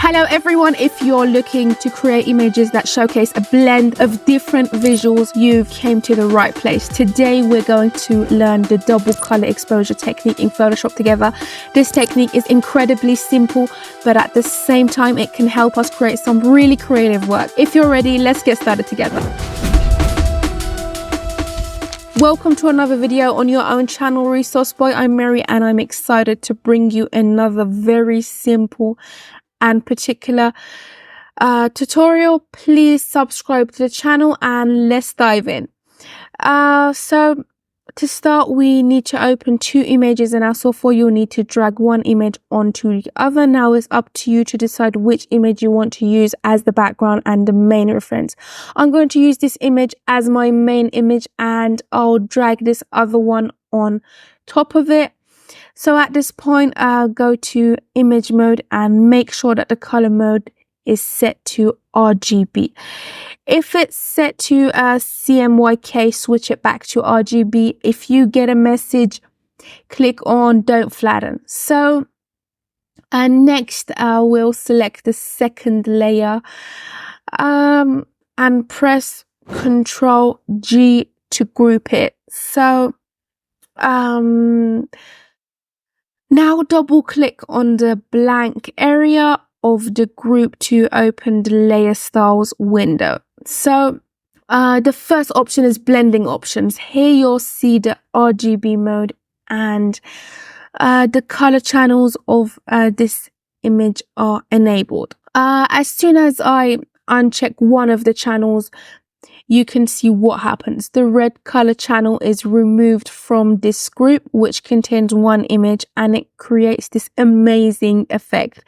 Hello everyone, if you're looking to create images that showcase a blend of different visuals, you've came to the right place. Today we're going to learn the double color exposure technique in Photoshop together. This technique is incredibly simple, but at the same time it can help us create some really creative work. If you're ready, let's get started together. Welcome to another video on your own channel, Resource Boy. I'm Mary and I'm excited to bring you another very simple and particular tutorial. Please subscribe to the channel and let's dive in. So to start, we need to open two images, and as for you'll need to drag one image onto the other. Now it's up to you to decide which image you want to use as the background and the main reference. I'm going to use this image as my main image and I'll drag this other one on top of it. So at this point, go to image mode and make sure that the color mode is set to RGB. If it's set to CMYK, switch it back to RGB. If you get a message, click on don't flatten. So next, we'll select the second layer and press Ctrl G to group it. So now double click on the blank area of the group to open the layer styles window. So the first option is blending options. Here you'll see the RGB mode and the color channels of this image are enabled. As soon as I uncheck one of the channels, you can see what happens. The red color channel is removed from this group, which contains one image, and it creates this amazing effect.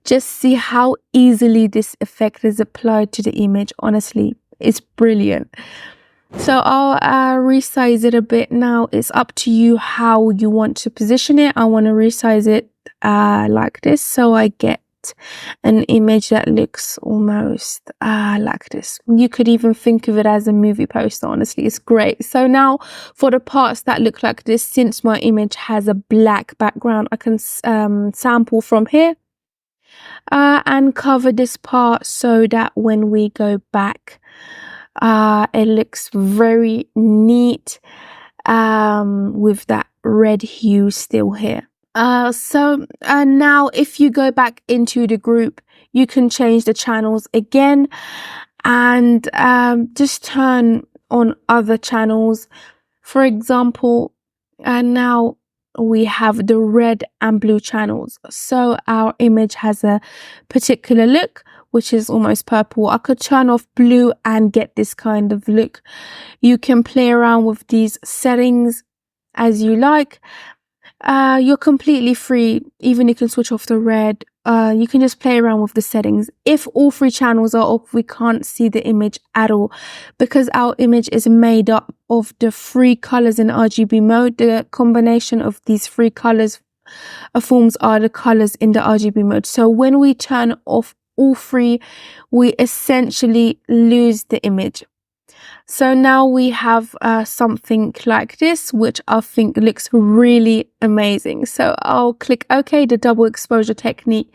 Just see how easily this effect is applied to the image. Honestly, it's brilliant. So I'll resize it a bit. Now it's up to you how you want to position it. I want to resize it like this, so I get an image that looks almost like this. You could even think of it as a movie poster. Honestly, it's great. So now for the parts that look like this, since my image has a black background, I can sample from here and cover this part so that when we go back, it looks very neat with that red hue still here. So now if you go back into the group, you can change the channels again and just turn on other channels. For example, now we have the red and blue channels. So our image has a particular look, which is almost purple. I could turn off blue and get this kind of look. You can play around with these settings as you like. You're completely free. Even you can switch off the red. You can just play around with the settings. If all three channels are off, we can't see the image at all because our image is made up of the three colors in RGB mode. The combination of these three colors forms are the colors in the RGB mode. So when we turn off all three, we essentially lose the image. So now we have something like this, which I think looks really amazing. So I'll click OK. The double exposure technique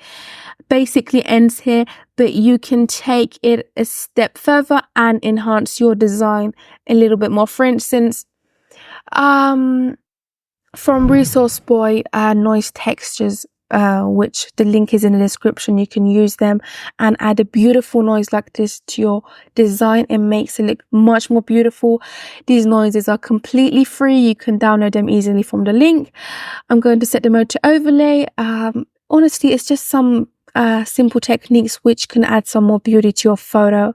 basically ends here, but you can take it a step further and enhance your design a little bit more. For instance, from Resource Boy, noise textures, which the link is in the description. You can use them and add a beautiful noise like this to your design. It makes it look much more beautiful. These noises are completely free. You can download them easily from the link. I'm going to set the mode to overlay. Honestly, it's just some simple techniques which can add some more beauty to your photo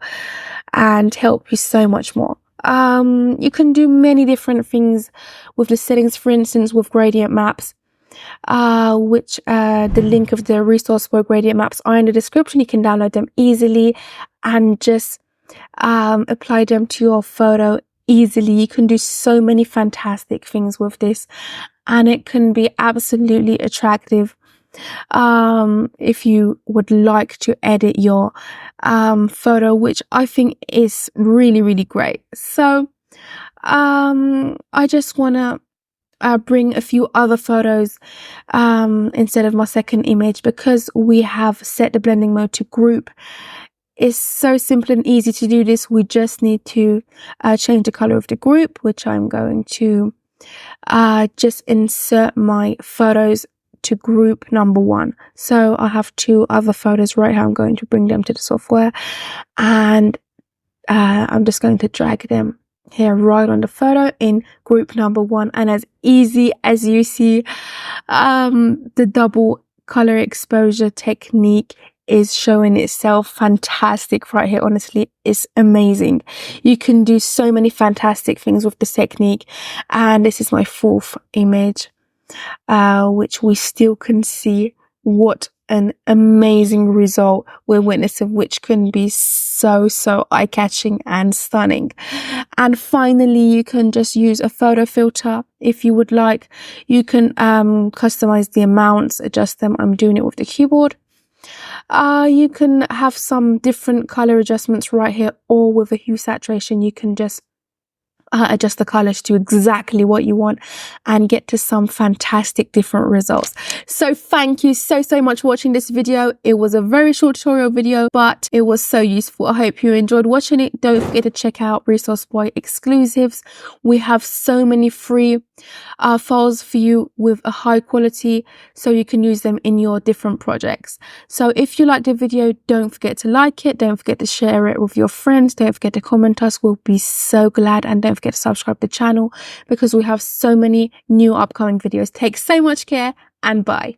and help you so much more. You can do many different things with the settings, for instance, with gradient maps. Which the link of the Resource Boy gradient maps are in the description. You can download them easily and just apply them to your photo easily. You can do so many fantastic things with this and it can be absolutely attractive if you would like to edit your photo, which I think is really, really great. So I just want to bring a few other photos instead of my second image, because we have set the blending mode to group. It's so simple and easy to do this. We just need to change the color of the group, which I'm going to just insert my photos to group number 1. So I have 2 other photos right here. I'm going to bring them to the software, and I'm just going to drag them here right on the photo in group number 1. And as easy as you see, the double color exposure technique is showing itself fantastic right here. Honestly, it's amazing. You can do so many fantastic things with this technique. And this is my 4th image, which we still can see what an amazing result we're witnessing, which can be so eye-catching and stunning. And finally, you can just use a photo filter if you would like. You can customize the amounts, adjust them. I'm doing it with the keyboard. You can have some different color adjustments right here, or with a hue saturation you can just adjust the colors to exactly what you want and get to some fantastic different results. So thank you so much for watching this video. It was a very short tutorial video, but it was so useful. I hope you enjoyed watching it. Don't forget to check out Resource Boy exclusives. We have so many free files for you with a high quality, so you can use them in your different projects. So if you liked the video, don't forget to like it, don't forget to share it with your friends, don't forget to comment us. We'll be so glad. And don't forget to subscribe to the channel, because we have so many new upcoming videos. Take so much care, and bye.